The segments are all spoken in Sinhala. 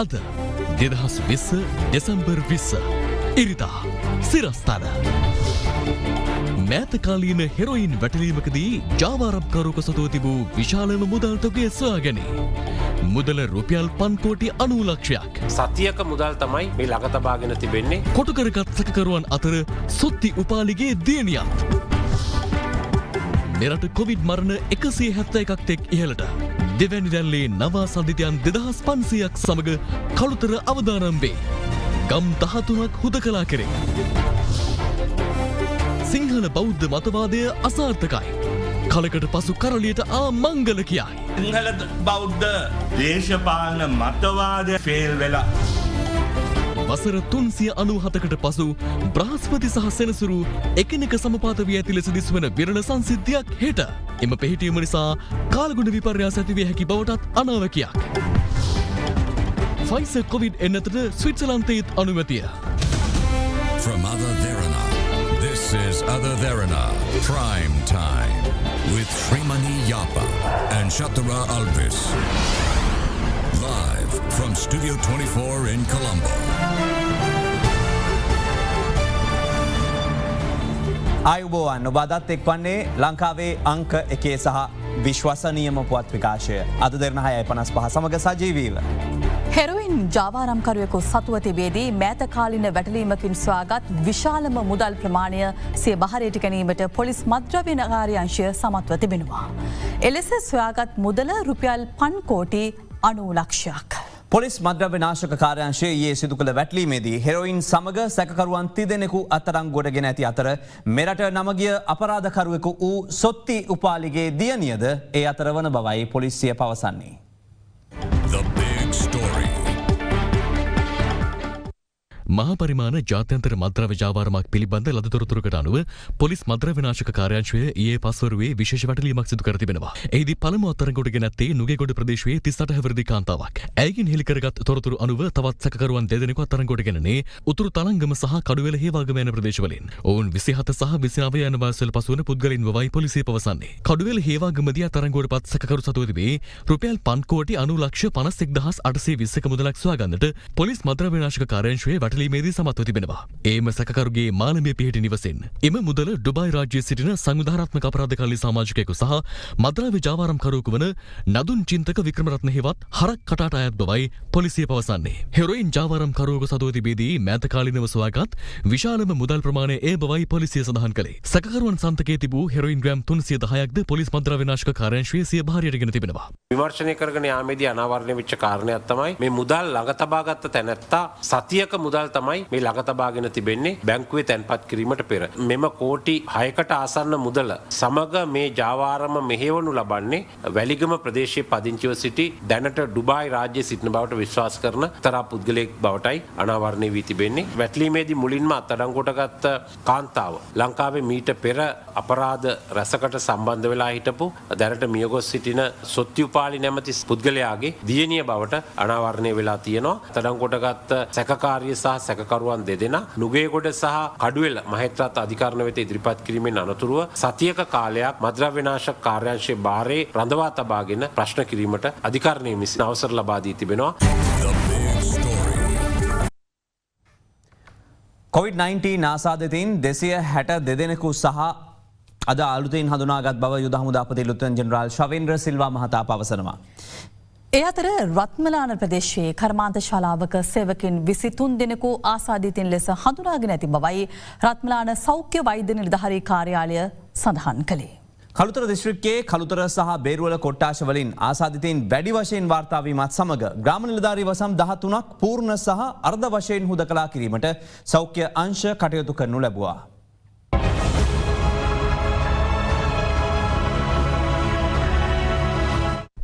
අද 2020 දෙසැම්බර් 20 ඉරිදා සිරස්ථාන මෑතකාලීන හෙරොයින් වැටලීමකදී ජාවාරම්කරුවක සතුව තිබූ විශාලම මුදල් තොගය සොයාගැනී. මුදල රුපියල් 5 කෝටි 90 ලක්ෂයක්. සතියක මුදල් තමයි මේ ළඟ තබාගෙන තිබෙන්නේ. කොටු කරගත් සැකකරුවන් අතර සොත්ති උපාලිගේ දියණියක්. මෙරට කොවිඩ් මරණ 171ක් තෙක් ඉහළට. දෙවැනි රැල්ලේ නවා සඳිතයන් 2500ක් සමග කළුතර අවදානම් වේ. ගම් 13ක් හුදකලා කෙරේ. සිංහල බෞද්ධ මතවාදය අසාර්ථකයි. කලකට පසු කරලියට මංගල කියයි. සිංහල බෞද්ධ දේශපාලන මතවාදය ෆේල් වෙලා. වසර 397කට පසු බ්‍රහස්පති සහ සෙනසුරු එකිනෙක සමපාත වී ඇති ලෙස දිස්වන විරල සංසිද්ධියක් හෙට. එම පිහිටීම නිසා කාලගුණ විපර්යාස ඇති විය හැකි බවටත් අනාවැකියක්. ෆයිසර් කොවිඩ් එන්නතට ස්විට්සර්ලන්තයේත් අනුමැතිය. From Other Verona, this is Other Verona Prime Time with Srimani Yapa and Shatara Alvis. Live from Studio 24 in Colombo. ආයුබෝවන් ඔබ අදත් එක්වන්නේ ලංකාවේ අංක එකේ සහ විශ්වසනීයම පුවත් විකාශය. අද දෙරන 6:55 සමග සජීවීව. හෙරොයින් ජාවාරම්කරුවෙකු සතුව තිබේදී මෑතකාලින වැටලීමකින් සොයාගත් විශාලම මුදල් ප්‍රමාණය සිය බහරයට ගැනීමට පොලිස් මද්‍රව්‍ය කාර්යාංශය සමත්ව තිබෙනවා. එලෙස සොයාගත් මුදල රුපියල් 5 කෝටි 90 ලක්ෂයක්. පොලිස් මද්‍රව්‍ය නාශක කාර්යාංශය ඊයේ සිදු කළ වැටලීමේදී හෙරොයින් සමග සැකකරුවන් 30 දෙනෙකු අත්අඩංගුවටගෙන ඇති අතර මෙරට නමගිය අපරාධකරුවෙකු වූ සොත්ති උපාලිගේ දියණියද ඒ අතර වන බවයි පොලිසිය පවසන්නේ. The big story. මහා පරිමාණ ජාත්‍යන්තර මද්‍රව්‍ය ජාවාරමක් පිළිබඳ ලද තොරතුරකට අනුව පොලිස් මද්‍රව්‍ය නාශක කාර්යාංශය ඊයේ පස්වරුවේ විශේෂ වැටලීමක් සිදු කර තිබෙනවා. එහිදී පළමු අත්අඩංගුවටගෙන ඇත්තේ නුගේගොඩ ප්‍රදේශයේ 38 හැවිරිදි කාන්තාවක්. ඇයගෙන් හෙළි කරගත් තොරතුරු අනුව තවත් සැකකරුවන් දෙදෙනෙකු අත්අඩංගුවටගෙනනේ උතුරු තලංගම සහ කඩුවෙල හේවාගම යන ප්‍රදේශවලින්. ඔවුන් 27 සහ 29 යන වයස්වල පසුවන පුද්ගලයින් බවයි පොලිසිය පවසන්නේ. කඩුවෙල හේවාගමදී අත්අඩංගුවටපත් සැකකරු සතුව තිබේ රුපියල් 5 කෝටි 90 ලක්ෂ 51820ක මුදලක් සොයාගන්නට පොලිස් මද්‍රව්‍ය නාශක කාර්යාංශයේ වැටලීමේදී සමත්ව තිබෙනවා. ඒම සැකකරුගේ මාළඹේ පිහිටි නිවසෙන් එම මුදල ඩුබායි රාජ්‍යයේ සිටින සංවිධානාත්මක අපරාධකාරී සමාජිකයෙකු සහ මද්‍රව්‍ය ජාවාරම්කරුවෙකු වන නදුන් චින්තක වික්‍රමරත්න හේවත් හරක් කටාට අයත් බවයි පොලිසිය පවසන්නේ. හෙරොයින් ජාවාරම්කරුවෙකු සතුව තිබේදී මෑතකාලීනව සොයාගත් විශාලම මුදල් ප්‍රමාණය ඒ බවයි පොලිසිය සඳහන් කළේ. සැකකරුවන් සන්තකයේ තිබූ හෙරොයින් ග්‍රෑම් 310ක්ද පොලිස් මද්‍රව්‍ය නාශක කාර්යාංශයේ සිය බහරියටගෙන තිබෙනවා. විමර්ශනය කරගෙන යාමේදී අනාවරණය වෙච්ච කාරණයක් තමයි මේ මුදල් ළඟ තබාගත්ත තැනැත්තා සතියක මුදල් තමයි මේ ළඟ තබාගෙන තිබෙන්නේ බැංකුවේ තැන්පත් කිරීමට පෙර. මෙම කෝටි 6කට ආසන්න මුදල සමග මේ ජාවාරම මෙහෙවනු ලබන්නේ වැලිගම ප්‍රදේශයේ පදිංචිව සිටි දැනට ඩුබායි රාජ්‍යයේ සිටින බවට විශ්වාස කරන තරා පුද්ගලයෙක් බවටයි අනාවරණය වී තිබෙන්නේ. වැටලීමේදී මුලින්ම අත්අඩංගුවට ගත්ත කාන්තාව ලංකාවේ මීට පෙර අපරාධ රැසකට සම්බන්ධ වෙලා හිටපු දැනට මියගොස් සිටින සොත්තිඋපාලි නැමැති පුද්ගලයාගේ දියණිය බවට අනාවරණය වෙලා තියෙනවා. අත්අඩංගුවට ගත්ත සැකකාරිය සහ සැකකරුවන් දෙදෙනා නුගේගොඩ සහ කඩුවෙල මහේත්‍රාත් අධිකරණ වෙත ඉදිරිපත් කිරීමෙන් අනතුරුව සතියක කාලයක් මද්‍රව්‍ය නාශක කාර්යාංශයේ බාරේ රඳවා තබාගෙන ප්‍රශ්න කිරීමට අධිකරණය විසින් අවසර ලබා දී තිබෙනවා. COVID-19 ආසාදිතයින් 262 දෙනෙකු සහ අද අලුතින් හඳුනාගත් බව යුද හමුදාපති ලුතෙන් ජෙනරාල් ශවේන්ද්‍ර සිල්වා මහතා පවසනවා. ඒ අතර රත්මලාන ප්‍රදේශයේ කර්මාන්ත ශාලාවක සේවකින් 23 දෙනෙකු ආසාදිතයින් ලෙස හඳුනාගෙන ඇති බවයි රත්මලාන සෞඛ්‍ය වෛද්‍ය නිලධාරී කාර්යාලය සඳහන් කළේ. කළුතර දිස්ත්‍රික්කයේ කළුතර සහ බේරුවල කොට්ටාශ වලින් ආසාදිතයින් වැඩි වශයෙන් වාර්තා වීමත් සමග ග්‍රාම නිලධාරී වසම් 13ක් පූර්ණ සහ අර්ධ වශයෙන් හුදකලා කිරීමට සෞඛ්‍ය අංශ කටයුතු කරනු ලැබුවා.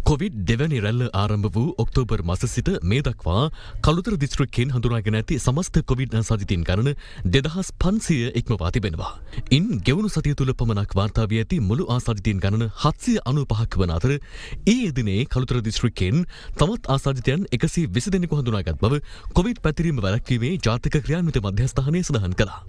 කොවිඩ් දෙවැනි රැල්ල ආරම්භ වූ ඔක්තෝබර් මාස සිට මේ දක්වා කළුතර දිස්ත්‍රික්කයෙන් හඳුනාගෙන ඇති සමස්ත කොවිඩ් ආසාදිතයින් ගණන 2500 ඉක්මවා තිබෙනවා. ඉන් ගෙවුණු සතිය තුළ පමණක් වාර්තා වී ඇති මුළු ආසාදිතයින් ගණන 795ක් වන අතර ඊයේ දිනේ කළුතර දිස්ත්‍රික්කයෙන් තවත් ආසාදිතයන් 120 දෙනෙකු හඳුනාගත් බව කොවිඩ් පැතිරීම වැළැක්වීමේ ජාතික ක්‍රියාන්විත මධ්‍යස්ථානය සඳහන් කළා.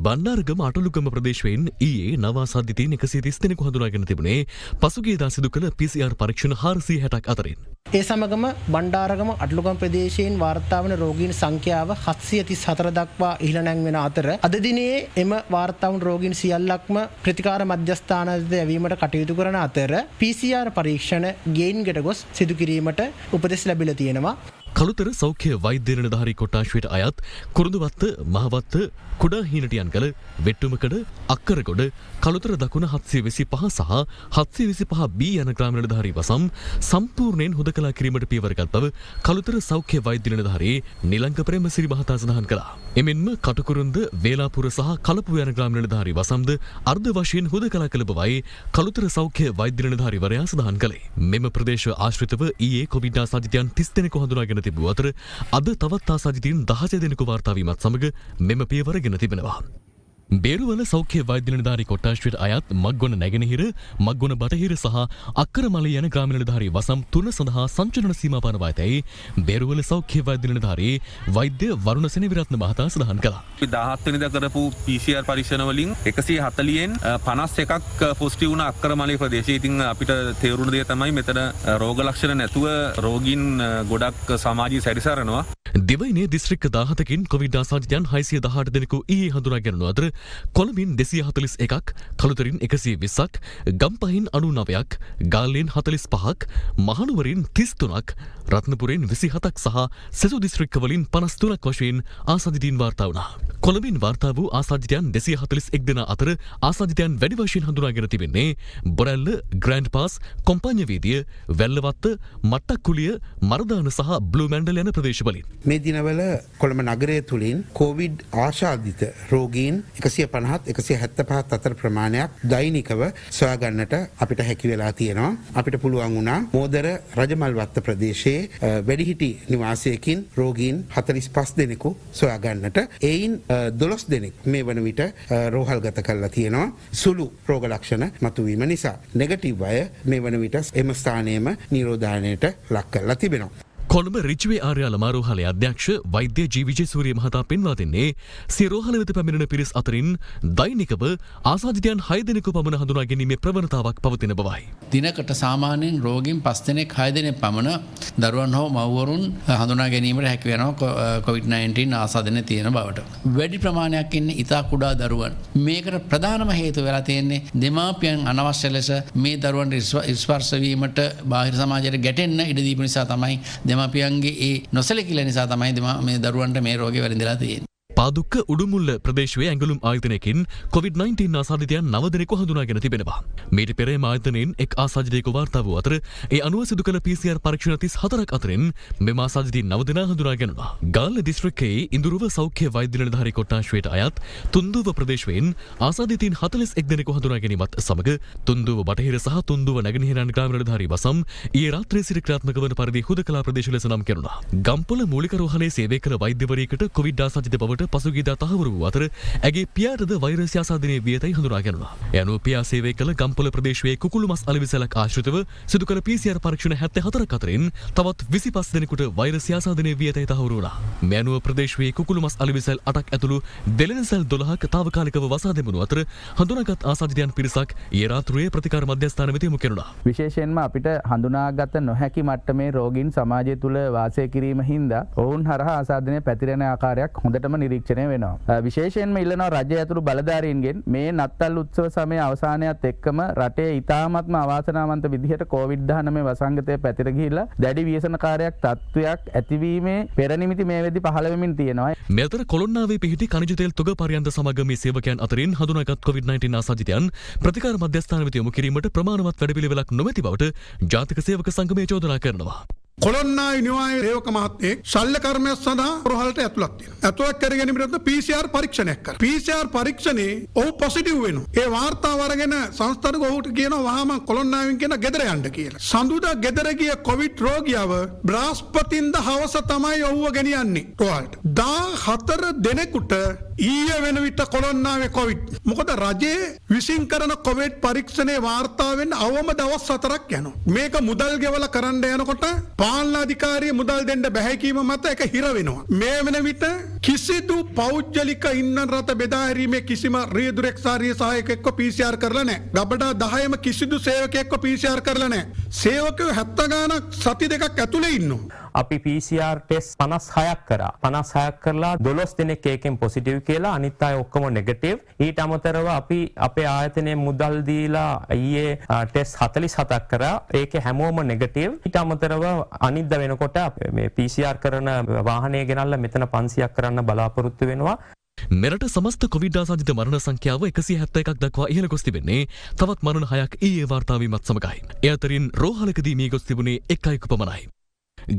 බණ්ඩාරගම අටලුගම ප්‍රදේශයෙන් ඊයේ නවාසාදිතීන් 130 දෙනෙකු හඳුනාගෙන තිබුණේ පසුගියදා සිදු කළ PCR පරීක්ෂණ 460ක් අතරින්. ඒ සමගම බණ්ඩාරගම අටලුගම ප්‍රදේශයෙන් වාර්තා වන රෝගීන් සංඛ්‍යාව 734 දක්වා ඉහළ නැංවෙන අතර අද දිනේ එම වාර්තා වුණු රෝගීන් සියල්ලක්ම ප්‍රතිකාර මධ්‍යස්ථානවලට යැවීමට කටයුතු කරන අතර PCR පරීක්ෂණ ගේන්ගට ගොස් සිදු කිරීමට උපදෙස් ලැබිලා තියෙනවා. කළුතර සෞඛ්‍ය වෛද්‍ය නිලධාරී කොට්ටාශයට අයත් කුරුඳුවත්ත මහවත්ත කුඩා හීනටියන්ගල වෙට්ටුමකඩ අක්කරගොඩ කළුතර දකුණ 725 සහ 725 B යන ග්‍රාම නිලධාරී වසම් සම්පූර්ණයෙන් හුදකලා කිරීමට පියවරගත් බව කළුතර සෞඛ්‍ය වෛද්‍ය නිලධාරී නිලංග ප්‍රේමසිරි මහතා සඳහන් කළා. එමෙන්ම කටුකුරුන්ද වේලාපුර සහ කලපුව යන ග්‍රාම නිලධාරී වසම්ද අර්ධ වශයෙන් හුදකලා කළ බවයි කළුතර සෞඛ්‍ය වෛද්‍ය නිලධාරීවරයා සඳහන් කළේ. මෙම ප්‍රදේශ ආශ්‍රිතව ඊයේ කොවිඩ් ආසාදිතයන් 30 දෙනෙකු හඳුනාගෙන තිබූ අතර අද තවත් ආසාදිතයින් 16 දෙනෙකු වාර්තා වීමත් සමග මෙම පියවර ගෙන තිබෙනවා. බේරුවල සෞඛ්‍ය වෛද්‍ය නිලධාරී කොට්ටාශයට අයත් මග්ගොන නැගෙනහිර මග්ගොන බටහිර සහ අක්කරමලය යන ග්‍රාම නිලධාරී වසම් 3 සඳහා සංචලන සීමා පනවා ඇතැයි බේරුවල සෞඛ්‍ය වෛද්‍ය නිලධාරී වෛද්‍ය වරුණ සෙනවිරත්න මහතා සඳහන් කළා. 17 වෙනිදා කරපු PCR පරීක්ෂණ වලින් 140න් 51ක් පොසිටිව් වුණ අක්කරමලය ප්‍රදේශයේ. ඉතින් අපිට තේරුණ දේ තමයි මෙතන රෝග ලක්ෂණ නැතුව රෝගීන් ගොඩක් සමාජයේ සැරිසරනවා. දෙවයිනේ දිස්ත්‍රික්ක 17කින් කොවිඩ් ආසාදිතයන් 618 දෙනෙකු ඊයේ හඳුනා ගැනුණු අතර කොළඹින් 241ක්, කළුතරින් 120ක්, ගම්පහින් 99ක්, ගාල්ලෙන් 45ක්, මහනුවරින් 33ක්, රත්නපුරෙන් 27ක් සහ සෙසු දිස්ත්‍රික්කවලින් 53ක් වශයෙන් ආසාදිතයින් වාර්තා වුණා. කොළඹින් වාර්තා වූ ආසාදිතයන් 241 දෙනා අතර ආසාදිතයන් වැඩි වශයෙන් හඳුනාගෙන තිබෙන්නේ බොරැල්ල, ග්‍රෑන්ඩ් පාස්, කොම්පාඤ්ඤ වීදිය, වැල්ලවත්ත, මට්ටක්කුලිය, මරදාන සහ බ්ලූ මැන්ඩල් යන ප්‍රදේශවලින්. මේ දිනවල කොළඹ නගරය තුළින් කොවිඩ් ආශාදිත රෝගීන් 150 175 අතර ප්‍රමාණයක් දෛනිකව සොයාගන්නට අපිට හැකි වෙලා තියෙනවා. අපිට පුළුවන් වුණා මෝදර රජමල්වත්ත ප්‍රදේශයේ වැඩිහිටි නිවාසයකින් රෝගීන් 45 දෙනෙකු සොයාගන්නට. එයින් 12 දෙනෙක් මේ වන විට රෝහල්ගත කරලා තියෙනවා. සුළු රෝග ලක්ෂණ මතුවීම නිසා නෙගටිව් අය මේ වන විට එම ස්ථානයේම නිරෝධානයට ලක් කරලා තිබෙනවා. කොළඹ රිච්වේ ආර්යාල මාරෝහලේ අධ්‍යක්ෂ වෛද්‍ය ජී විජේසූරිය මහතා පෙන්වා දෙන්නේ සිය රෝහල වෙත පැමිණෙන පිරිස් අතරින් දෛනිකව ආසාදිතයන් 6 දෙනෙකු පමණ හඳුනා ගැනීමේ ප්‍රවණතාවක් පවතින බවයි. දිනකට සාමාන්‍යයෙන් රෝගීන් 5 දෙනෙක් 6 දෙනෙක් පමණ දරුවන් හෝ මව්වරුන් හඳුනා ගැනීමට හැකි වෙනවා COVID-19 ආසාදනය තියෙන බවට. වැඩි ප්‍රමාණයක් ඉන්නේ ඉතා කුඩා දරුවන්. මේකට ප්‍රධානම හේතුව වෙලා තියෙන්නේ දෙමාපියන් අනවශ්‍ය ලෙස මේ දරුවන්ට ස්පර්ශ වීමට බාහිර සමාජයට ගැටෙන්න ඉඩ දීපු නිසා තමයි දෙමාපියන්ගේ ඒ නොසලකිල නිසා තමයි මේ දරුවන්ට මේ රෝගය වැරදිලා තියෙන්නේ. පාදුක්ක උඩුමුල්ල ප්‍රදේශයේ ඇඟලුම් ආයතනයකින් COVID-19 ආසාදිතයන් 9 දෙනෙකු හඳුනාගෙන තිබෙනවා. මීට පෙර එම ආයතනයෙන් එක් ආසාදිතයෙකු වාර්තා වූ අතර ඒ අනුව සිදු කළ PCR පරීක්ෂණ 34ක් අතරින් මෙම ආසාදිතයින් 9 දෙනා හඳුනාගෙනුණා. ගාල්ල දිස්ත්‍රික්කයේ ඉඳුරුව සෞඛ්‍ය වෛද්‍ය නිලධාරී කොට්ටාශයට අයත් තුන්දුව ප්‍රදේශයෙන් ආසාදිතයින් 41 දෙනෙකු හඳුනා ගැනීමත් සමග තුන්දුව බටහිර සහ තුන්දුව නැගෙනහිර යන ග්‍රාම නිලධාරී වසම් ඊයේ රාත්‍රියේ සිට ක්‍රියාත්මක වන පරිදි හුදකලා ප්‍රදේශ ලෙස නම් කෙරුණා. ගම්පොළ මූලික රෝහලේ සේවය කළ වෛද්‍යවරියකට කොවිඩ් ආසාදිත බවට පසුගියදා තහවුරු වූ අතර ඇගේ පියාටද වෛරස් ආසාදනය වී ඇතැයි හඳුනා ගැනුණා. ඒ අනුව පියා සේවය කළ ගම්පොළ ප්‍රදේශයේ කුකුළු මස් අලෙවිසලක් ආශ්‍රිතව සිදු කළ PCR පරීක්ෂණ 74ක් අතරින් තවත් 25 දෙනෙකුට වෛරස් ආසාදනය වී ඇතැයි තහවුරු වුණා. මේ අනුව ප්‍රදේශයේ කුකුළු මස් අලෙවිසල් 8ක් ඇතුළු දෙලෙනසල් 12ක් තාවකාලිකව වසා දැමුණු අතර හඳුනාගත් ආසාදිතයන් පිරිසක් ඊයේ රාත්‍රියේ ප්‍රතිකාර මධ්‍යස්ථාන වෙත යොමු කෙරුණා. විශේෂයෙන්ම අපිට හඳුනාගත නොහැකි මට්ටමේ රෝගීන් සමාජය තුළ වාසය කිරීම හින්දා ඔවුන් හරහා ආසාදනය පැතිරෙන ආකාරයක් හොඳටම නිරීක්ෂණය වෙනවා. විශේෂයෙන්ම ඉල්ලනවා රජය ඇතුළු බලධාරීන්ගෙන් මේ නත්තල් උත්සව සමය අවසානයත් එක්කම රටේ ඉතාමත්ම අවාසනාවන්ත විදිහට COVID-19 වසංගතය පැතිර ගිහිල්ලා දැඩි ව්‍යසනකාරයක් තත්ත්වයක් ඇතිවීමේ පෙරනිමිති මේ වෙද්දි පහළ වෙමින් තියෙනවා. මෙතර කොළොන්නාවේ පිහිටි khනිජ තෙල් තොග පරියන්ත සමාගමේ සේවකයන් අතරින් හඳුනාගත් COVID-19 ආසාදිතයන් ප්‍රතිකාර මධ්‍යස්ථාන වෙත යොමු කිරීමට ප්‍රමාණවත් වැඩපිළිවෙලක් නොමැති බවට ජාතික සේවක සංගමය චෝදනා කරනවා. කොළොන්නායි නිවායේ රේවක මහත්මයෙක් ශල්‍ය කර්මයක් සඳහා රෝහලට ඇතුළත් වෙනවා. ඇතුළත් කර ගැනීමට PCR පරීක්ෂණයක් කරනවා. PCR පරීක්ෂණේ ඔහු පොසිටිව් වෙනවා. ඒ වාර්තාව අරගෙන සංස්ථාවක ඔහුට කියනවා වහාම කොළොන්නාවෙන් කියන ගෙදර යන්න කියලා. සඳුදා ගෙදර ගිය කොවිඩ් රෝගියාව බ්‍රහස්පතින්ද හවස තමයි ඔහුව ගෙනියන්නේ රෝහලට. 14 දෙනෙකුට ඊයේ වෙන විට කොළොන්නාවේ කොවිඩ්. මොකද රජයේ විසින් කරන කොවිඩ් පරීක්ෂණයේ වාර්තා වෙන්න අවම දවස් 4ක් යනවා. මේක මුදල් ගෙවලා කරන්න යනකොට පාලනාධිකාරිය මුදල් දෙන්න බැහැ කීම මත ඒක හිර වෙනවා. මේ වෙන විට කිසිදු පෞද්ගලික ඉන්ධන රථ බෙදා හැරීමේ කිසිම රියදුරෙක් සාරිය සහායකෙක්ව PCR කරලා නැහැ. ගබඩා 10ම කිසිදු සේවකයෙක්ව PCR කරලා නැහැ. සේවකයෝ 70 ගාණක් සති දෙකක් ඇතුලේ ඉන්නවා. අපි PCR ටෙස්ට් 56ක් කරා. 56ක් කරලා 12 දෙනෙක් ඒකෙන් පොසිටිව් කියලා අනිත් අය ඔක්කොම නෙගටිව්. ඊට අමතරව අපි අපේ ආයතනයේ මුදල් දීලා ඊයේ ටෙස්ට් 47ක් කරා. ඒකේ හැමෝම නෙගටිව්. ඊට අමතරව අනිද්දා වෙනකොට මේ PCR කරන වාහනය ගෙනල්ලා මෙතන 500ක් කරන්න බලාපොරොත්තු වෙනවා. මෙරට සමස්ත කොවිඩ් ආසාදිත මරණ සංඛ්‍යාව 171ක් දක්වා ඉහළ ගොස් තිබෙන්නේ තවත් මරණ 6ක් ඊයේ වාර්තා වීමත් සමගයි. ඒ අතරින් රෝහලකදී මිය ගොස් තිබුණේ 1 අයෙකු පමණයි.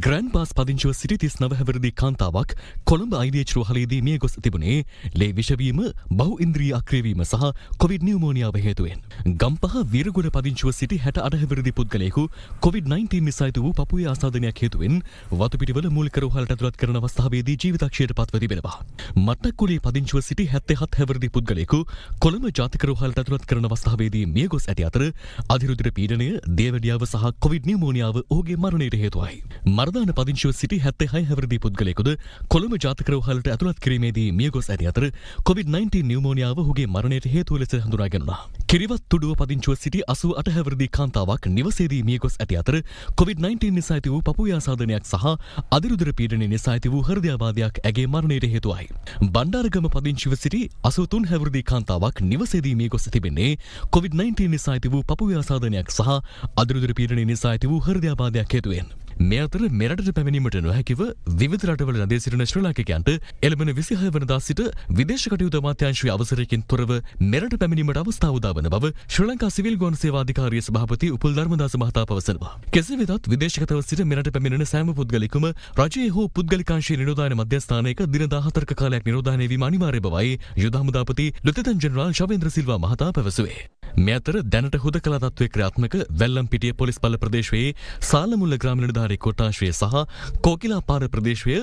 ග්‍රෑන්ඩ් පාස් පදිංචිව සිටි 39 හැවිරිදි කාන්තාවක් කොළඹ IDH රෝහලේදී මිය ගොස් තිබුණේ ලේ විෂවීම, බහු ඉන්ද්‍රිය අක්‍රියවීම සහ කොවිඩ් නියුමෝනියාව හේතුවෙන්. ගම්පහ වීරගොඩ පදිංචිව සිටි 68 හැවිරිදි පුද්ගලයෙකු කොවිඩ්-19 නිසා ඇති වූ පපුවේ ආසාදනයක් හේතුවෙන් වතුපිටිවල මූලික රෝහලට ඇතුළත් කරන අවස්ථාවේදී ජීවිතක්ෂයට පත්ව තිබෙනවා. මට්ටක්කුලේ පදිංචිව සිටි 77 හැවිරිදි පුද්ගලයෙකු කොළඹ ජාතික රෝහලට ඇතුළත් කරන අවස්ථාවේදී මිය ගොස් ඇති අතර අධිරුධිර පීඩනය, දේවැඩියාව සහ කොවිඩ් නියුමෝනියාව ඔහුගේ මරණයට හේතුවයි. මර්දාන පදිංචිව සිටි 76 හැවිරිදි පුද්ගලයෙකුද කොළඹ ජාතික රෝහලට ඇතුළත් කිරීමේදී මිය ගොස් ඇති අතර කොවිඩ්-19 නියුමෝනියාව ඔහුගේ මරණයට හේතුව ලෙස හඳුනාගන්නවා. කිරිවත් තුඩුව පදිංචිව සිටි 88 හැවිරිදි කාන්තාවක් නිවසේදී මිය ගොස් ඇති අතර කොවිඩ්-19 නිසා ඇති වූ පපුවේ ආසාදනයක් සහ අධිරුධිර පීඩනය නිසා ඇති වූ හෘදයාබාධයක් ඇගේ මරණයට හේතුවයි. බණ්ඩාරගම පදිංචිව සිටි 83 හැවිරිදි කාන්තාවක් නිවසේදී මිය ගොස් තිබෙන්නේ කොවිඩ්-19 නිසා ඇති වූ පපුවේ ආසාදනයක් සහ අධිරුධිර පීඩනය නිසා ඇති වූ හෘදයාබාධයක් හේතුවෙන්. මේ අතර මෙරටට පැමිණීමට නොහැකිව විවිධ රටවල රැඳී සිටින ශ්‍රී ලාංකිකයන්ට එළඹෙන 26 වෙනිදා සිට විදේශ කටයුතු අමාත්‍යාංශයේ අවසරයකින් තොරව මෙරට පැමිණීමට අවස්ථාව උදා වන බව ශ්‍රී ලංකා සිවිල් ගුවන් සේවා අධිකාරිය සභාපති උපුල් ධර්මදාස මහතා පවසනවා. කෙසේ වෙතත් විදේශගතව සිට මෙරට පැමිණෙන සෑම පුද්ගලෙකුම රජයේ හෝ පුද්ගලිකාංශයේ නිරෝධායන මධ්‍යස්ථානයක දින 14ක කාලයක් නිරෝධායනය වීම අනිවාර්ය බවයි යුද හමුදාපති ලුතෙනන්ට් ජෙනරාල් ශවේන්ද්‍ර සිල්වා මහතා පැවසුවේ. මේ අතර දැනට හුදකලා තත්ත්වයේ ක්‍රියාත්මක වැල්ලම්පිටිය පොලිස් බල ප්‍රදේශයේ සාලමුල්ල ග්‍රාම නිලධාරී කොට්ටාශය සහ කෝකිලා පාර ප්‍රදේශය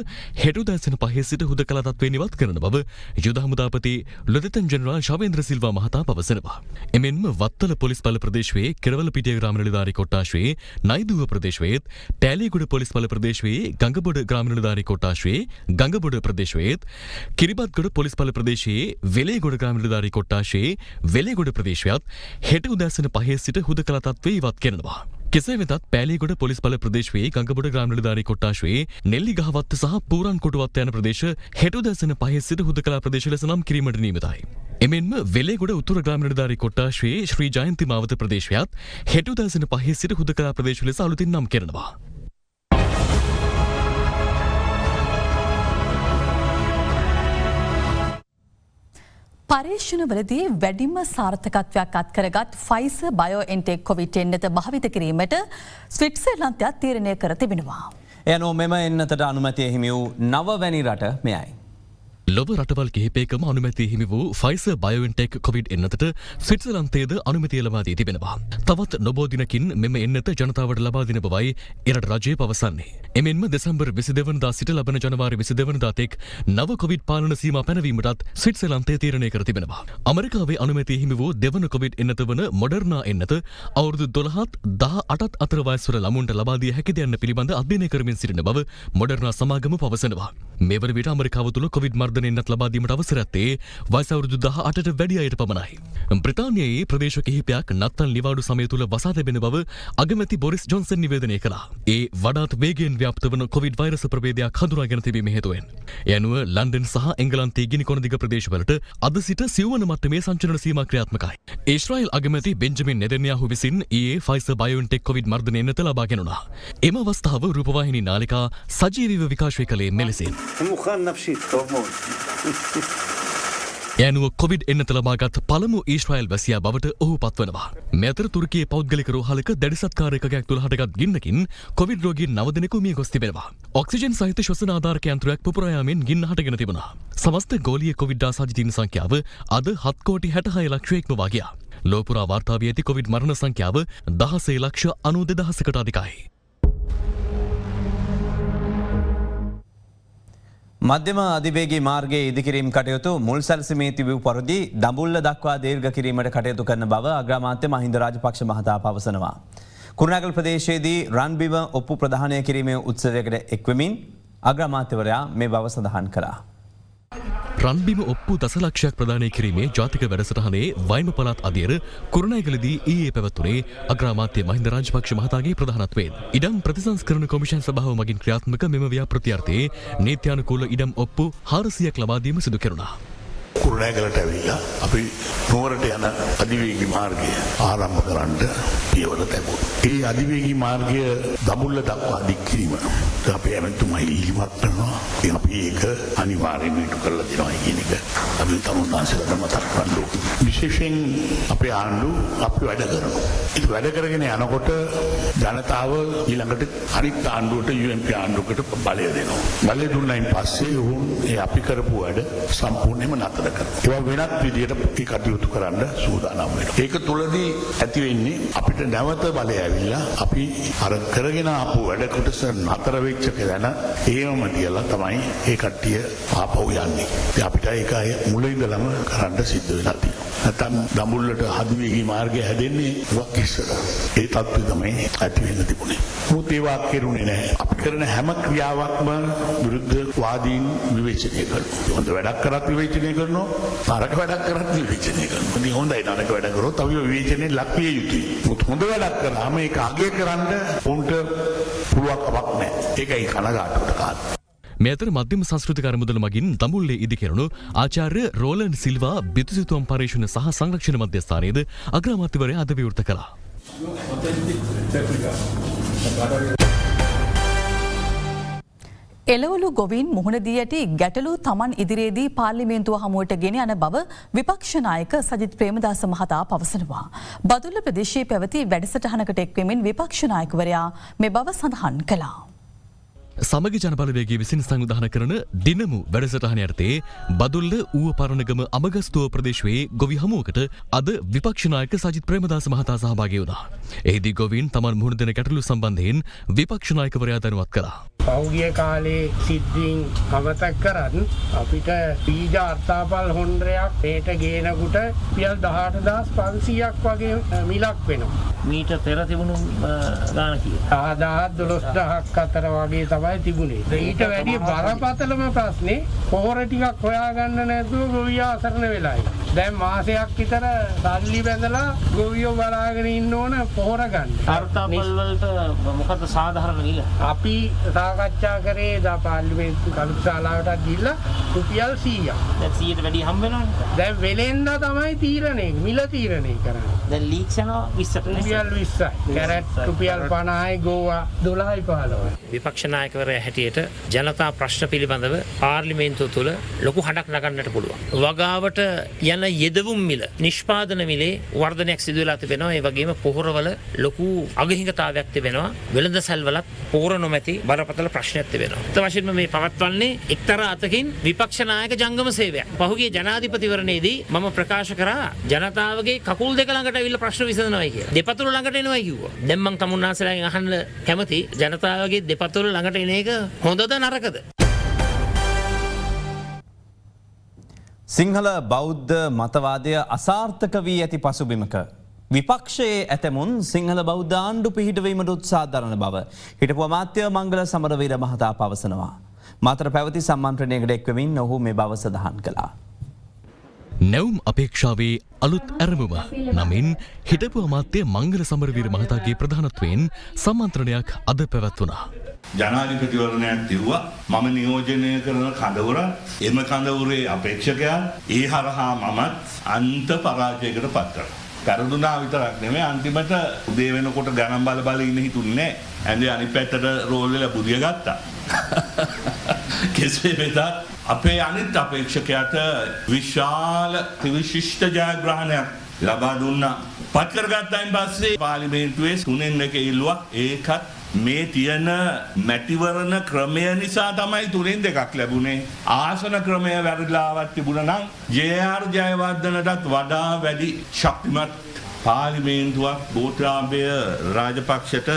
හෙට උදෑසන 5 සිට හුදකලා තත්ත්වයෙන් ඉවත් කරන බව යුද හමුදාපති ලුතෙනන්ට් ජෙනරාල් ශවේන්ද්‍ර සිල්වා මහතා පවසනවා. එමෙන්ම වත්තල පොලිස් බල ප්‍රදේශයේ කෙරවලපිටිය ග්‍රාම නිලධාරී කොට්ටාශයේ නයිදුව ප්‍රදේශයේත් පෑලියගොඩ පොලිස් බල ප්‍රදේශයේ ගංගබොඩ ග්‍රාම නිලධාරී කොට්ටාශයේ ගංගබොඩ ප්‍රදේශයේත් කිරිබත්ගොඩ පොලිස් බල ප්‍රදේශයේ වෙලේගොඩ ග්‍රාම නිලධාරී කොට්ටාශයේ වෙලේගොඩ ප්‍රදේශයත් හෙට උදෑසන 5 සිට හුදකලා තත්ත්වයේ ඉවත් කරනවා. කෙසේ වෙතත් පෑලියගොඩ පොලිස් බල ප්‍රදේශයේ ගංගබොඩ ග්‍රාම නිලධාරී කොට්ටාශයේ නෙල්ලිගහවත්ත සහ පූරන් කොටුවත්ත යන ප්‍රදේශ හෙට උදෑසන 5 සිට හුදකලා ප්‍රදේශ ලෙස නම් කිරීමට නියමිතයි. එමෙන්ම වෙලේගොඩ උතුර ග්‍රාම නිලධාරී කොට්ටාශයේ ශ්‍රී ජයන්ති මාවත ප්‍රදේශයත් හෙට උදෑසන 5 සිට හුදකලා ප්‍රදේශ ලෙස අලුතින් නම් කරනවා. පර්යේෂණවලදී වැඩිම සාර්ථකත්වයක් අත්කරගත් ෆයිසර් බයෝඑන්ටෙක් කොවිඩ් එන්නත භාවිත කිරීමට ස්විට්සර්ලන්තයක් තීරණය කර තිබෙනවා. එයනෝ මෙම එන්නතට අනුමැතිය හිමි වූ 9 වැනි රට මෙයයි. ලොව රටවල් කිහිපයකම අනුමැතිය හිමි වූ ෆයිසර් බයෝඑන්ටෙක් කොවිඩ් එන්නතට ස්විට්සර්ලන්තයේද අනුමැතිය ලබා දී තිබෙනවා. තවත් නොබෝ දිනකින් මෙම එන්නත ජනතාවට ලබා දෙන බවයි එරට රජය පවසන්නේ. එමෙන්ම දෙසැම්බර් 22 වෙනිදා සිට ලබන ජනවාරි 22 වෙනිදා තෙක් නව කොවිඩ් පාලන සීමා පැනවීමටත් ස්විට්සර්ලන්තය තීරණය කර තිබෙනවා. ඇමරිකාවේ අනුමැතිය හිමි වූ දෙවන කොවිඩ් එන්නත වන මොඩර්නා එන්නත අවුරුදු 12ත් 18ත් අතර වයස්වල ළමුන්ට ලබා දිය හැකිද යන්න පිළිබඳ අධ්‍යයනය කරමින් සිටින බව මොඩර්නා සමාගම පවසනවා. මේ වන විට ඇමරිකාව තුළ කොවිඩ් මර්ධනය එන්නත් ලබා දීමට අවසර ඇත්තේ වයස අවුරුදු 18ට වැඩි අයට පමණයි. බ්‍රිතාන්‍යයේ ප්‍රදේශ කිහිපයක් නත්තල් නිවාඩු සමය තුළ වසා තිබෙන බව අගමැති බොරිස් ජොන්සන් නිවේදනය කළා. ඒ වඩාත් වේගයෙන් ව්‍යාප්ත වන කොවිඩ් වෛරස ප්‍රභේදයක් හඳුනාගෙන තිබීම හේතුවෙන්. ඒ අනුව ලන්ඩන් සහ එංගලන්තයේ ගිනි කොන දිග ප්‍රදේශවලට අද සිට සිව්වන මට්ටමේ සංචලන සීමා ක්‍රියාත්මකයි. ඊශ්‍රායෙල් අගමැති බෙන්ජමින් නෙතන්යාහු විසින් ඊයේ ෆයිසර් බයෝඑන්ටෙක් කොවිඩ් මර්ධන එන්නත ලබා ගැනුණා. එම අවස්ථාව රූපවාහිනී නාලිකා සජීවීව විකාශය කළේ මෙලෙසින්. යනුව කොවිඩ් එන්නත ලබාගත් පළමු ඊශ්‍රායෙල් වැසියා බවට ඔහු පත්වනවා. මේ අතර තුර්කියේ පෞද්ගලික රෝහලක දැඩි සත්කාර එකකයක් තුළ හටගත් ගින්නකින් කොවිඩ් රෝගීන් 9 දෙනෙකු මිය ගොස් තිබෙනවා. ඔක්සිජන් සහිත ශ්වසන ආධාරක යන්ත්‍රයක් පුපුරා යාමෙන් ගින්න හටගෙන තිබුණා. සමස්ත ගෝලීය කොවිඩ් ආසාදිතයින් සංඛ්‍යාව අද 7,66 ලක්ෂයක්ම වගේ ගියා. ලෝපුරා වාර්තා වී ඇති කොවිඩ් මරණ සංඛ්‍යාව 16,92,000කට අධිකයි. මධ්‍යම අධිවේගී මාර්ගයේ ඉදිකිරීම් කටයුතු මුල් සැලසීමේ තිබූ පරිදි දඹුල්ල දක්වා දීර්ඝ කිරීමට කටයුතු කරන බව අග්‍රාමාත්‍ය මහින්ද රාජපක්ෂ මහතා පවසනවා. කුරුණෑගල ප්‍රදේශයේදී රන්බිම ඔප්පු ප්‍රදානය කිරීමේ උත්සවයකට එක්වෙමින් අග්‍රාමාත්‍යවරයා මේ බව සඳහන් කළා. රන්බිම ඔප්පු දසලක්ෂයක් ප්‍රදානය කිරීමේ ජාතික වැඩසටහනේ වයිම පළාත් අධියර කුරුණෑගලදී ඊයේ පැවැත්වුණේ අග්‍රාමාත්‍ය මහින්ද රාජපක්ෂ මහතාගේ ප්‍රධානත්වයෙන්. ඉඩම් ප්‍රතිසංස්කරණ කොමිෂන් සභාව මගින් ක්‍රියාත්මක මෙම ව්‍යාපෘති අර්ථයේ නීත්‍යානුකූල ඉඩම් ඔප්පු 400ක් ලබා දීම සිදු කෙරුණා. කුරුණෑගලට ඇවිල්ලා අපි නුවරට යන අධිවේගී මාර්ගය ආරම්භ කරන්න පියවර තැබුවා. ඒ අධිවේගී මාර්ගය දඹුල්ල දක්වා දික් කිරීම අපේ ඇමතුමා ඉල්ලීමක් කරනවා. අපි ඒක අනිවාර්යයෙන්ම ඉටු කරලා දෙනවා කියන එක අපි තමුන්නාන්සේලාට මතක් කරන්න ඕනේ. විශේෂයෙන් අපේ ආණ්ඩුව අපි වැඩ කරනවා. ඒක වැඩ කරගෙන යනකොට ජනතාව ඊළඟට අනිත් ආණ්ඩුවට UNP ආණ්ඩුවකට බලය දෙනවා. බලය දුන්නායින් පස්සේ උන් ඒ අපි කරපු වැඩ සම්පූර්ණයෙන්ම නතර ඒවා වෙනත් විදියට කටයුතු කරන්න සූදානම් වෙනවා. ඒක තුලදී ඇති වෙන්නේ අපිට නැවත බලය ඇවිල්ලා අපි අර කරගෙන ආපු වැඩ කොටස නතර වෙච්ච කෙනා ඒවම තියලා තමයි ඒ කට්ටිය ආපහු යන්නේ. ඉතින් අපිට ඒක මුල ඉඳලම කරන්න සිද්ධ වෙලා තියෙනවා. නැත්නම් දඹුල්ලට අධිවේගී මාර්ගය හැදෙන්නේ වක් ඉස්සර. ඒ තත්ත්වය තමයි ඇති වෙන්න තිබුණේ. මොකද ඒවා කෙරුණේ නැහැ. අපි කරන හැම ක්‍රියාවක්ම විරුද්ධ වාදීන් විවේචනය කරනවා. හොඳ වැඩක් කරත් විවේචනය කරනවා. නරක වැඩක් කරත් විවේචනය කරනවා. ඉතින් හොඳයි නරක වැඩ කරොත් අපි විවේචනයේ ලක් විය යුතුයි. හොඳ වැඩක් කරාම ඒක අගය කරන්න උන්ට පුළුවන් කමක් නැහැ. ඒකයි කනගාටුවට කාරණා. මේ අතර මධ්‍යම සංස්කෘතික අරමුදල මගින් දඹුල්ලේ ඉදිකෙරුණු ආචාර්ය රෝලන් සිල්වා බිතුසිතුවම් පරීක්ෂණ සහ සංරක්ෂණ මධ්‍යස්ථානයේද අග්‍රාමාත්‍යවරයා අද විවෘත කළා. එළවලු ගොවීන් මුහුණ දී ඇති ගැටලු තමන් ඉදිරියේදී පාර්ලිමේන්තුව හමුවට ගෙන යන බව විපක්ෂ නායක සජිත් ප්‍රේමදාස මහතා පවසනවා. බදුල්ල ප්‍රදේශයේ පැවති වැඩසටහනකට එක්වෙමින් විපක්ෂ නායකවරයා මේ බව සඳහන් කළා. සමග ජනබලවේගයේ විසින් සංවිධානය කරන දිනමු වැඩසටහන යටතේ බදුල්ල ඌව පරණගම අමගස්තුව ප්‍රදේශයේ ගොවි හමුවකට අද විපක්ෂ නායක සජිත් ප්‍රේමදාස මහතා සහභාගී වුණා. එහිදී ගොවීන් තමන් මුහුණ දෙන ගැටලු සම්බන්ධයෙන් විපක්ෂ නායකවරයා දැනුවත් කළා. පෞගිය කාලේ සිද්ධීන් අමතක කරත් අපිට බීජ අර්ථාපල් හොන්ඩරයක් මේට ගේනකුට පියල් 18500ක් වගේ මිලක් වෙනවා. මීට පෙර තිබුණු ගාන කීය? 10000 12000ක් අතර වගේ තමයි තිබුණේ. ඊට වැඩිය බරපතලම ප්‍රශ්නේ පොහොර ටිකක් හොයාගන්න නැතුව ගොවියා අසරණ වෙලායි. දැන් මාසයක් විතර සල්ලි බැඳලා ගොවියෝ බලාගෙන ඉන්න ඕන පොහොර ගන්න. අර්ථාපල් වලට මොකද සාධාරණ මිල? අපි සාකච්ඡා කරේ දා පාර්ලිමේන්තු කමිටුශාලාවට ගිහිල්ලා රුපියල් 100ක්. දැන් 100ට වැඩි හම්බ වෙනවනේ. දැන් වෙලෙන්ද තමයි තීරණය මිල තීරණය කරන්නේ. දැන් ලීක්ස් යනවා 20ට. රුපියල් 20යි. කැරට් රුපියල් 50යි ගෝවා 12යි 15යි. විපක්ෂ නායකවරයා හැටියට ජනතා ප්‍රශ්න පිළිබඳව පාර්ලිමේන්තුව තුළ ලොකු හඬක් නගන්නට පුළුවන්. වගාවට යන යෙදවුම් මිල නිෂ්පාදන මිලේ වර්ධනයක් සිදු වෙලා තිබෙනවා. ඒ වගේම පොහොරවල ලොකු අගහිඟතාවයක් තිබෙනවා. වෙළඳ සැල්වලත් පොහොර නොමැති බරපතල ප්‍රශ්නයක් තිබෙනවා. ඒත් වශයෙන්ම මේ පවත්වන්නේ එක්තරා අතකින් විපක්ෂ නායක ජංගම සේවයක්. පහුගිය ජනාධිපතිවරණයේදී මම ප්‍රකාශ කරා ජනතාවගේ කකුල් දෙක ළඟට ඇවිල්ලා ප්‍රශ්න විසඳනවායි කියලා. දෙපතුල ළඟට එනවායි කිව්වා. දැන් මම තමුන්නාසලාගෙන් අහන්න කැමති ජනතාවගේ දෙපතුල ළඟට එන එක හොඳද නරකද? සිංහල බෞද්ධ මතවාදය අසාර්ථක වී ඇති පසුබිමක විපක්ෂයේ ඇතමුන් සිංහල බෞද්ධ ආණ්ඩු පිහිටවීමට උත්සාහ දරන බව හිටපු අමාත්‍ය මංගල සමරවීර මහතා පවසනවා. මාතර පැවති සම්මන්ත්‍රණයකට එක්වමින් ඔහු මේ බව සඳහන් කළා. නැවුම් අපේක්ෂාවේ අලුත් ඇරමුම නමින් හිටපු අමාත්‍ය මංගල සමරවීර මහතාගේ ප්‍රධානත්වයෙන් සම්මන්ත්‍රණයක් අද පැවැත්වුණා. ජනාධිපතිවරණයක් තිරුවා මම නියෝජනය කරන කඳවුර එම කඳවුරේ අපේක්ෂකයන් ඒ හරහා මමත් අන්ත පරාජයකට පත් කරා. පෙරදුනා විතරක් නෙමෙයි අන්තිමට උදේ වෙනකොට ගණන් බල ඉන්න හිතුන්නේ නැහැ. ඇඳේ අනිත් පැත්තට රෝල් වෙලා බුදිය ගත්තා. කෙසේ වෙතත් අපේ අනිත් අපේක්ෂකයාට විශාල විශිෂ්ට ජයග්‍රහණයක් ලබා දුන්නා. පත් කරගත්තායින් පස්සේ පාර්ලිමේන්තුවේ 3 ඉල්ලුවා. ඒකත් මේ තියෙන මැතිවරණ ක්‍රමය නිසා තමයි 3 ලැබුණේ. ආසන ක්‍රමය වැරදිලාවක් තිබුණා නම් ජේ.ආර්. ජයවර්ධනටත් වඩා වැඩි ශක්තිමත් පාර්ලිමේන්තුවක් ගෝඨාභය රාජපක්ෂට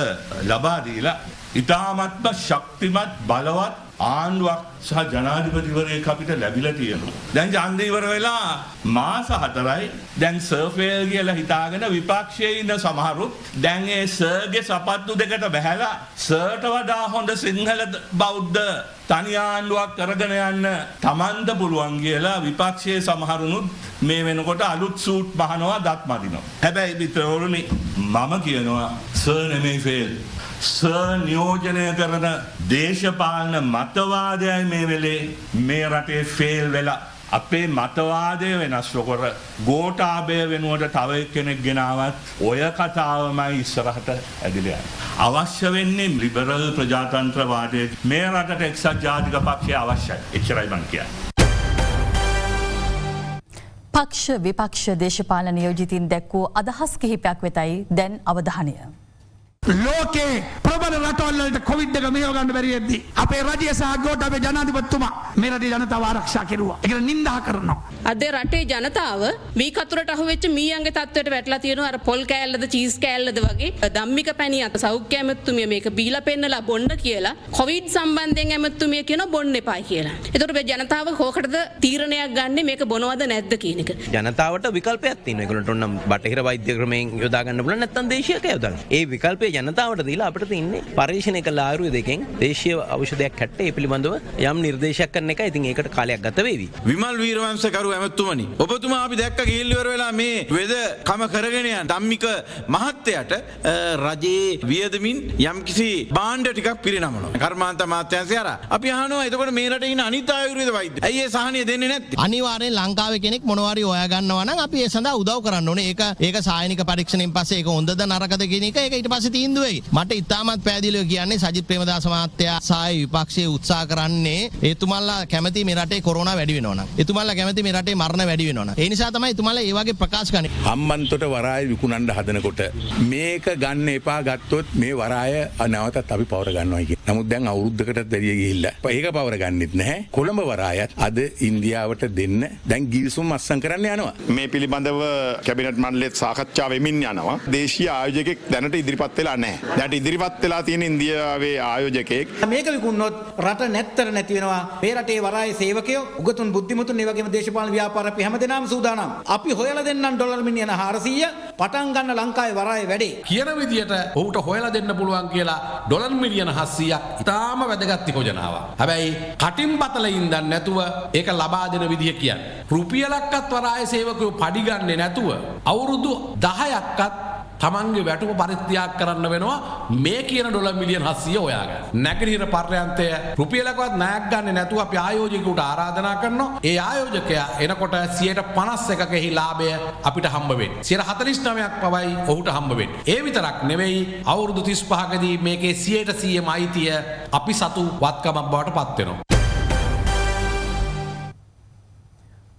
ලබා දීලා ඉතාමත්ම ශක්තිමත් බලවත් ආණ්ඩුවක් සහ ජනාධිපතිවරයෙක් අපිට ලැබිලා තියෙනවා. දැන් ඡන්දය ඉවර වෙලා මාස 4යි. දැන් සර්ෆේල් කියලා හිතාගෙන විපක්ෂයේ ඉන්න සමහරුත් දැන් ඒ සර්ගේ සපත්තු දෙකට බහැලා සර්ට වඩා හොඳ සිංහල බෞද්ධ තනි ආණ්ඩුවක් කරගෙන යන්න තමන්ට පුළුවන් කියලා විපක්ෂයේ සමහරුනුත් මේ වෙනකොට අලුත් සූට් බහනවා දත් මදිනවා. හැබැයි විතරෝනේ මම කියනවා සර් නෙමෙයි ෆේල්. නියෝජනය කරන දේශපාලන මතවාදයයි මේ වෙලේ මේ රටේ ෆේල් වෙලා අපේ මතවාදය වෙනස් නොකර ගෝඨාභය වෙනුවට තව කෙනෙක් ගෙනාවත් ඔය කතාවමයි ඉස්සරහට ඇදිලා යන්නේ. අවශ්‍ය වෙන්නේ ලිබරල් ප්‍රජාතන්ත්‍රවාදය. මේ රටට එක්සත් ජාතික පක්ෂය අවශ්‍යයි. එච්චරයි මං කියන්නේ. පක්ෂ විපක්ෂ දේශපාලන නියෝජිතින් දැක්වූ අදහස් කිහිපයක් වෙතයි දැන් අවධානය. ලෝකේ ප්‍රබල රටවල්වලට කොවිඩ් එක මෙහෙව ගන්න බැරි වෙද්දී අපේ රජය සහ ගෝඨාභය ජනාධිපතිතුමා මේ රටේ ජනතාව ආරක්ෂා කෙරුවා. ඒකට නිඳා කරනවා. අද රටේ ජනතාව මී කතුරට අහුවෙච්ච මීයන්ගේ තත්ත්වයට වැටලා තියෙනවා. අර පොල් කෑල්ලද චීස් කෑල්ලද වගේ ධම්මික පැණි අත සෞඛ්‍ය ඇමතුමිය මේක බීලා පෙන්නලා බොන්න කියලා කොවිඩ් සම්බන්ධයෙන් ඇමතුමිය කියන බොන්න එපායි කියලා. ඒතකොට මේ ජනතාව කොහකටද තීරණයක් ගන්නෙ මේක බොනවද නැද්ද කියන එක. ජනතාවට විකල්පයක් තියෙනවා. ඒගොල්ලන්ට ඕනම් බටහිර වෛද්‍ය ක්‍රමයෙන් යොදා ගන්න පුළුවන් නැත්නම් දේශීය යොදා ගන්න. ඒ විකල්පය ජනතාවට දීලා අපිට තින්නේ පරීක්ෂණය කළ ආයුර්වේදයෙන් දේශීය ඖෂධයක් හැට්ට ඒ පිළිබඳව යම් නිර්දේශයක් කරන එක. ඉතින් ඒකට කාලයක් ගත වේවි. විමල් වීරවංශකරු ඇමතුමනි, ඔබතුමා අපි දැක්ක ගිහිල්ල ඉවර වෙලා මේ වෙද කම කරගෙන යන ධම්මික මහත්තයාට රජයේ වියදමින් යම්කිසි භාණ්ඩ ටිකක් පිරිනමනවා. කර්මාන්ත අමාත්‍යාංශය අර අපි අහනවා එතකොට මේ රටේ ඉන්න අනිත් ආයුර්වේද වෛද්‍ය ඇයි ඒ සහනිය දෙන්නේ නැත්තේ? අනිවාර්යෙන් ලංකාවේ කෙනෙක් මොනවාරි හොයා ගන්නවා නම් අපි ඒ සඳහා උදව් කරන්න ඕනේ. ඒක සායනික පරීක්ෂණයෙන් පස්සේ ඒක හොඳද නරකද කියන එක ඒක ඊට පස්සේ තීන්දුව වෙයි. මට ඉතාමත් පැහැදිලිව කියන්නේ සජිත් ප්‍රේමදාස මහත්තයා සහ විපක්ෂයේ උත්සාහ කරන්නේ එතුමන්ලා කැමති මේ රටේ කොරෝනා වැඩි වෙනවා නම්. එතුමන්ලා කැමති මේ රටේ මරණ වැඩි වෙනවා නම්. ඒ නිසා තමයි එතුමන්ලා ඒ වගේ ප්‍රකාශ කරන්නේ. හම්බන්තොට වරාය විකුණන්න හදනකොට මේක ගන්න එපා ගත්තොත් මේ වරාය නැවතත් අපි පවර ගන්නවා කියන. නමුත් දැන් අවුරුද්දකටත් වැඩි ගිහිල්ලා ඒක පවර ගන්නෙත් නැහැ. කොළඹ වරායත් අද ඉන්දියාවට දෙන්න දැන් ගිවිසුම් අත්සන් කරන්න යනවා. මේ පිළිබඳව කැබිනට් මණ්ඩලයේත් සාකච්ඡා වෙමින් යනවා. දේශීය ආයෝජකෙක් දැනට ඉදිරිපත් වෙලා නැහැ. දැන් ඉදිරිපත් වෙලා තියෙන ඉන්දියාවේ ආයෝජකයෙක් මේක විකුණනොත් රට නැත්තර නැති වෙනවා. මේ රටේ වරායේ සේවකයෝ උගතුන් බුද්ධිමතුන් ඒ වගේම දේශපාලන ව්‍යාපාර අපි හැමදෙනාම සූදානම්. අපි හොයලා දෙන්නම් ඩොලර් මිලියන 400 පටන් ගන්න ලංකාවේ වරායේ වැඩේ. කියන විදියට ඔහුට හොයලා දෙන්න පුළුවන් කියලා ඩොලර් මිලියන 700ක් ඉතාම වැදගත් යෝජනාවක්. හැබැයි කටින් බතලින් ඉඳන් නැතුව ඒක ලබා දෙන විදිය කියන්නේ. රුපියලක්වත් වරායේ සේවකයෝ පඩි ගන්නේ නැතුව අවුරුදු 10ක්වත් තමන්ගේ වැටුප පරිත්‍යාග කරන්න වෙනවා මේ කියන ඩොලර් මිලියන 700 හොයාගන්න. නැගිටින පර්යන්තය රුපියලකවත් ණයක් ගන්න නැතුව අපි ආයෝජකයෙකුට ආරාධනා කරනවා. ඒ ආයෝජකයා එනකොට 51%කෙහි ලාභය අපිට හම්බ වෙන්නේ. 49%ක් පවයි ඔහුට හම්බ වෙන්නේ. ඒ විතරක් නෙවෙයි අවුරුදු 35කදී මේකේ 100%ම අයිතිය අපි සතු වත්කමක් බවට පත් වෙනවා.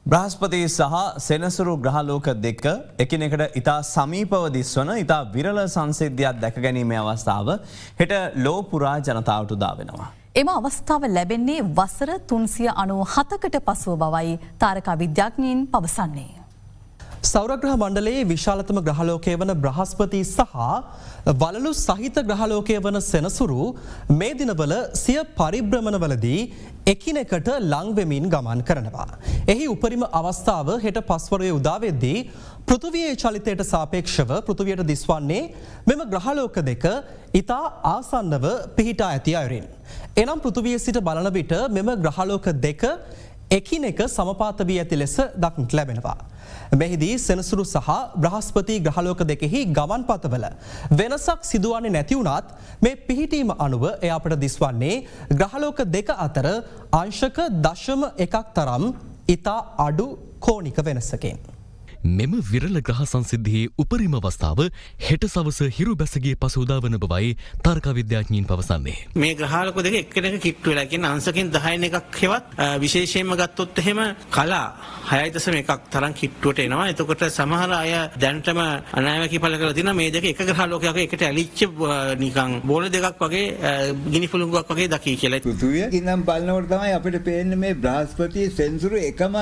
බ්‍රහස්පති සහ සෙනසුරු ග්‍රහලෝක දෙක එකිනෙකට ඉතා සමීපව දිස්වන ඉතා විරල සංසිද්ධියක් දැක ගැනීමේ අවස්ථාව හෙට ලෝ පුරා ජනතාවට උදා වෙනවා. එම අවස්ථාව ලැබෙන්නේ වසර 397කට පසුව බවයි තාරකා විද්‍යාඥයින් පවසන්නේ. සෞරග්‍රහ මණ්ඩලයේ විශාලතම ග්‍රහලෝකය වන බ්‍රහස්පති සහ වලලු සහිත ග්‍රහලෝකය වන සෙනසුරු මේ දිනවල සිය පරිභ්‍රමණවලදී එකිනෙකට ලංවෙමින් ගමන් කරනවා. එහි උපරිම අවස්ථාව හෙට පස්වරයේ උදාවෙද්දී පෘථිවියේ චලිතයට සාපේක්ෂව පෘථිවියට දිස්වන්නේ මෙම ග්‍රහලෝක දෙක ඉතා ආසන්නව පිහිටා ඇති අයුරින්. එනම් පෘථිවියේ සිට බලන විට මෙම ග්‍රහලෝක දෙක එකිනෙක සමපාත වී ඇති ලෙස දක්නට ලැබෙනවා. මෙහිදී සෙනසුරු සහ බ්‍රහස්පති ග්‍රහලෝක දෙකෙහි ගමන් පතවල වෙනසක් සිදුවන්නේ නැති වුණත් මේ පිහිටීම අනුව එය අපට දිස්වන්නේ ග්‍රහලෝක දෙක අතර අංශක 0.1ක් තරම් ඉතා අඩු කෝණික වෙනසකින්. මෙම විරල ග්‍රහ සංසිද්ධියේ උපරිම අවස්ථාව හෙට සවස හිරු බැසගේ පසු උදා වන බවයි තාරකා විද්‍යාඥයින් පවසන්නේ. මේ ග්‍රහලෝක දෙක එක්කෙනෙක් කිට්ටු වෙලා කියන්නේ අංශකින් 10න් එකක් හෙවත් විශේෂයෙන්ම ගත්තොත් එහෙම කලා 6.1ක් තරම් කිට්ටුවට එනවා. එතකොට සමහර අය දැනටම අනාවැකි පළ කරලා තියෙනවා මේ දෙක එක ග්‍රහලෝකයක එකට ඇලිච්ච නිකන් බෝල දෙකක් වගේ ගිනි පුළඟක් වගේ දකි කියලා. පෘථුවිය ඉඳන් බලනකොට තමයි අපිට පේන්නේ මේ බ්‍රහස්පති සෙන්සුරු එකම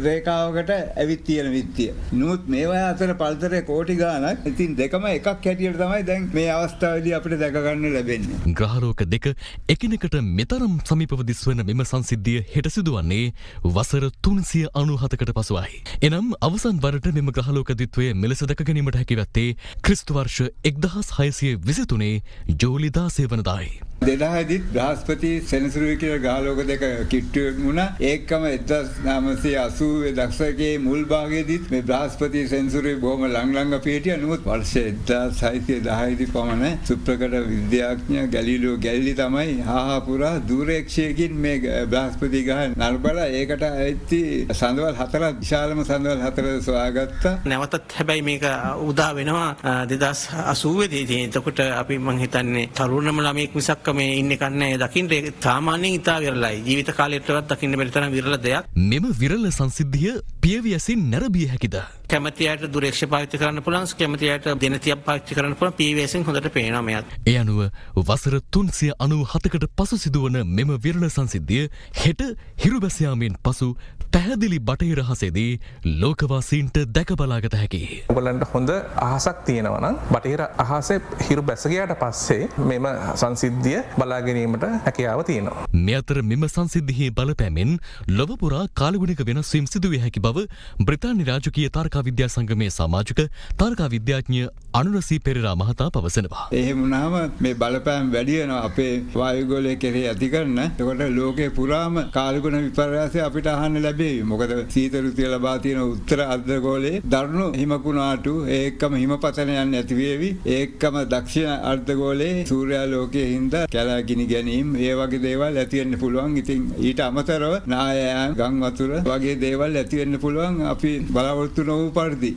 රේඛාවකට ඇවිත් තියෙන විත්තිය. ප්‍රවෘත්තිය. නමුත් මේවා අතර පළතරේ කෝටි ගාණක්. ඉතින් දෙකම එකක් හැටියට තමයි දැන් මේ අවස්ථාවේදී අපිට දැක ගන්න ලැබෙන්නේ. ග්‍රහලෝක දෙක එකිනෙකට මෙතරම් සමීපව දිස්වන මෙම සංසිද්ධිය හෙට සිදුවන්නේ වසර 397කට පසුවයි. එනම් අවසන් වරට මෙම ග්‍රහලෝක දිත්වය මෙලෙස දැක ගැනීමට හැකි වත්තේ ක්‍රිස්තු වර්ෂ 1623 ජූලි 16 වනදායි. 2000 බ්‍රහස්පති සෙනසුරුවේ කියලා ග්‍රහලෝක දෙක කිට්ටු වුණා. ඒකම 1980 දශකයේ මුල් භාගයේදීත් මේ බ්‍රහස්පති සෙනසුරුවේ බොහොම ළඟ පිහිටියා. නමුත් වර්ෂ 1610 දී පමණ සුප්‍රකට විද්‍යාඥ ගැලීලියෝ ගැලීලි තමයි හාහා පුරා දූරේක්ෂයකින් මේ බ්‍රහස්පති ග්‍රහය නරඹලා ඒකට ඇවිත්ති සඳවල් 4ක් විශාලම සඳවල් 4 සොයාගත්තා. නැවතත් හැබැයි මේක උදා වෙනවා 2080 දී. එතකොට අපි මං හිතන්නේ තරුණම ළමයෙක් මිසක් මේ ඉන්නේ කන්නේ දකින්න සාමාන්‍යයෙන් ඉතා විරලයි. ජීවිත කාලයටවත් දකින්න බැරි තරම් විරල දෙයක්. මෙම විරල සංසිද්ධිය පියවියසින් නැරඹිය හැකිද? කැමති අයට දුරේක්ෂ පාවිච්චි කරන්න පුළුවන්, කැමති අයට දෙනතියක් පාවිච්චි කරන්න පුළුවන්. පියවියසින් හොඳට පේනවා මෙයත්. ඒ අනුව වසර 397කට පසු සිදුවන මෙම විරල සංසිද්ධිය හෙට හිරුබැස යාමෙන් පසු පැහැදිලි බටහිර අහසේදී ලෝකවාසීන්ට දැක බලාගත හැකියි. ඔයගලන්ට හොඳ අහසක් තියෙනවා නම් බටහිර අහසේ හිරු බැස ගියාට පස්සේ මෙම සංසිද්ධිය බලා ගැනීමට හැකියාව තියෙනවා. මේ අතර මෙම සංසිද්ධියේ බලපෑමෙන් ලොව පුරා කාලගුණික වෙනස් වීම් සිදුවිය හැකි බව බ්‍රිතාන්‍ය රාජකීය තාරකා විද්‍යා සංගමයේ සමාජික තාරකා විද්‍යාඥ අනුරසී පෙරේරා මහතා පවසනවා. එහෙම වුණාම මේ බලපෑම වැඩි වෙනවා අපේ වායුගෝලයේ කෙරෙහි ඇති කරන. එතකොට ලෝකේ පුරාම කාලගුණ විපර්යාසය අපිට අහන්න ලැබෙයි. මොකද සීත ඍතුවේ ලබා තියෙන උත්තර අර්ධගෝලයේ දරුණු හිමකුණාටු ඒකම හිමපතන යන්නේ නැති වේවි. ඒකම දක්ෂිණ අර්ධගෝලයේ සූර්යාලෝකයේ හින්දා කැලෑගිනි ගැනීම ඒ වගේ දේවල් ඇති වෙන්න පුළුවන්. ඉතින් ඊට අමතරව නායයන් ගම් වතුර වගේ දේවල් ඇති වෙන්න පුළුවන් අපි බලාපොරොත්තු නොවූ පරිදි.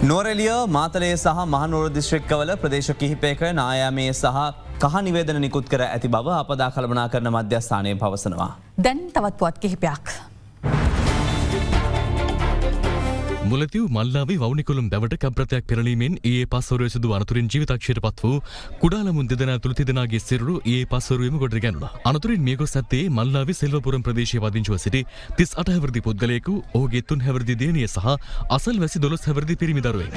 නුවරඑළිය මාතලේ සහ මහනුවර දිස්ත්‍රික්කවල ප්‍රදේශ කිහිපයක නායාමයේ සහ කහ නිවේදන නිකුත් කර ඇති බව අපදා කළමනාකරණ මධ්‍යස්ථානය පවසනවා. දැන් තවත් පුවත් කිහිපයක්. මුලතිව් මල්ලාවේ වවුනිකුළුම් බැවට කැබ්‍රතයක් පෙරලීමෙන් ඊයේ පස්වරුවේ සිදු අනතුරින් ජීවිතක්ෂයට පත් වූ කුඩාලමුන් දෙදෙනා ඇතුළු තිදෙනාගේ සිරුරු ඊයේ පස්වරුවේම ගොඩ ගැනුණා. අනතුරින් මියගොස් ඇත්තේ මල්ලාවේ සෙල්වපුරම් ප්‍රදේශයේ වදිංචුව සිටි 38 හැවිරිදි පුද්ගලයෙකු, ඔහුගේ 3 හැවිරිදි දියණිය සහ අසල්වැසි 12 හැවිරිදි පිරිමි දරුවෙක්.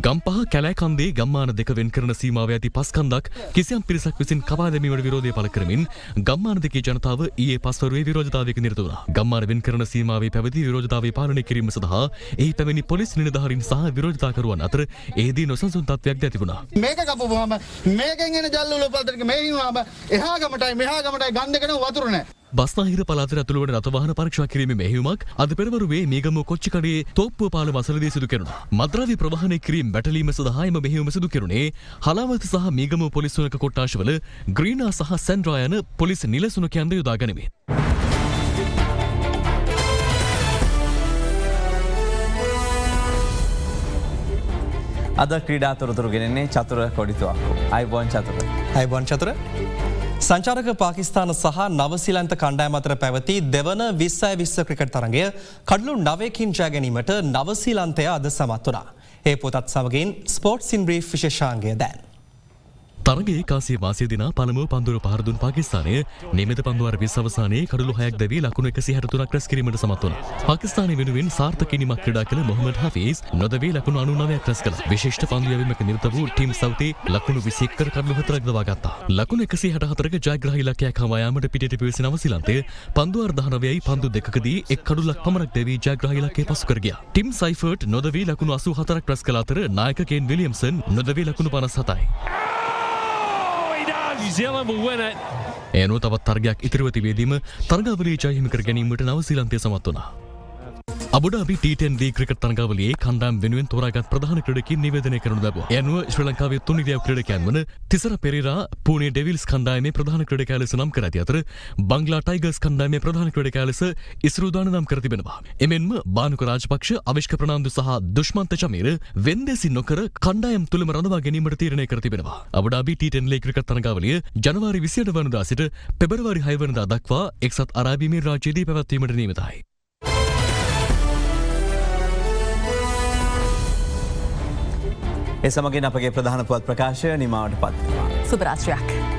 ගම්පහ කැලෑකන්දේ ගම්මාන දෙක වෙන් කරන සීමාව ඇති පස්කන්දක් කිසියම් පිරිසක් විසින් කපා දැමීමට විරෝධය පළ කරමින් ගම්මාන දෙකේ ජනතාව ඊයේ පස්වරුවේ විරෝධතාවයක නිරත වුණා. ගම්මාන වෙන් කරන සීමාවේ පැවති විරෝධතාවය පාලනය කිරීම සඳහා එහි පැමිණි පොලිස් නිලධාරීන් සහ විරෝධතාකරුවන් අතර එහිදී නොසන්සුන් තත්ත්වයක් ඇති වුණා. මේක කපපුවාම මේකෙන් එන ජල්ල උලපල්තරක මේ හිමාම එහා ගමටයි මෙහා ගමටයි ගන්න දෙකන වතුර නැහැ. බස්නාහිර පළාතට ඇතුළු වන රථවාහන පරීක්ෂා කිරීමේ මෙහෙයුමක් අද පෙරවරුවේ මේගමුව කොච්චිකඩේ තෝප්පුව පාලම අසලදී සිදු කෙරුණා. මද්‍රව්‍ය ප්‍රවාහනය කිරීම වැටලීම සඳහා එම මෙහෙයුම සිදු කෙරුණේ හලාවත සහ මේගමුව පොලිස් සුනක කොට්ටාශවල ග්‍රීනා සහ සැන්ඩ්‍රා යන පොලිස් නිල සුනකයන්ද යොදා ගනිමින්. අද ක්‍රීඩා තොරතුරු ගෙනෙන්නේ චතුර කොඩිතුවක්. අයිබෝන් චතුර. අයිබෝන් චතුර. සංචාරක පාකිස්තාන සහ නවසීලන්ත කණ්ඩායම අතර පැවති දෙවන 20/20 ක්‍රිකට් තරගය කඩලු 9කින් ජය ගැනීමට නවසීලන්තය අද සමත් වුණා. ඒ පොතත් සමගින් ස්පෝර්ට්ස් ඉන් බ්‍රීෆ් විශේෂාංගය දැන්. තරගයේ කාසිය වාසිය දිනා පළමුව පන්දුර පහර දුන් පාකිස්තානය නියමිත පන්දුවර 20 අවසානයේ කඩලු 6ක් දැවී ලකුණු 163ක් රැස් කිරීමට සමත් වුණා. පාකිස්තානය වෙනුවෙන් සාර්ථක ඉනිමක් ක්‍රීඩා කළ මොහමඩ් හෆීස් නොදවී ලකුණු 99ක් රැස් කළා. විශිෂ්ට පන්දු යැවීමක නිරත වූ ටීම් සවුතේ ලකුණු 21 කර කඩලු 4ක් දවා ගත්තා. ලකුණු 164ක ජයග්‍රාහී ඉලක්කයක් හමවා යාමට පිටට පිවිසෙන නවසීලන්තය පන්දු 19යි පන්දු දෙකකදී එක් කඩුලක් පමණක් දැවී ජයග්‍රාහී ඉලක්කය පසු කර ගියා. ටිම් සයිෆර්ට් නොදවී ලකුණු 84ක් රැස් කළ අතර නායක කේන් විලියම්සන් නොදවී ලකුණු 57යි. New Zealand will win it. එනෝ තවත් තරගයක් ඉතිරිව තිබෙදීම තරගාවලියේ ජය හිමි කර ගැනීමට නවසීලන්තය සමත් වුණා. අබුඩාබි T10 ක්‍රිකට් තරගාවලියේ කණ්ඩායම් වෙනුවෙන් තෝරාගත් ප්‍රධාන ක්‍රීඩකයින් නිවේදනය කරනු ලැබුවා. ඒ අනුව ශ්‍රී ලංකාවේ තුන් ඉරියව් ක්‍රීඩකයන් වන තිසර පෙරේරා පූනේ ඩෙවිල්ස් කණ්ඩායමේ ප්‍රධාන ක්‍රීඩකයා ලෙස නම් කර ඇති අතර බංග්ලා ටයිගර්ස් කණ්ඩායමේ ප්‍රධාන ක්‍රීඩකයා ලෙස ඉස්රුදාන නම් කර තිබෙනවා. එමෙන්ම බානුක රාජපක්ෂ, අවිෂ්ක ප්‍රනාන්දු සහ දුෂ්මන්ත චමීර වෙන්දේසි නොකර කණ්ඩායම් තුලම රඳවා ගැනීමට තීරණය කර තිබෙනවා. අබුඩාබි T10 ක්‍රිකට් තරගාවලිය ජනවාරි 28 වෙනිදා සිට පෙබරවාරි 6 වෙනිදා දක්වා එක්සත් අරාබි එමිරාජ්‍යයේදී පැවැත්වීමට නියමිතයි. ඒ සමගින් අපගේ ප්‍රධාන පුවත් ප්‍රකාශය නිමාවට පත් වෙනවා. සුබ රාත්‍රියක්.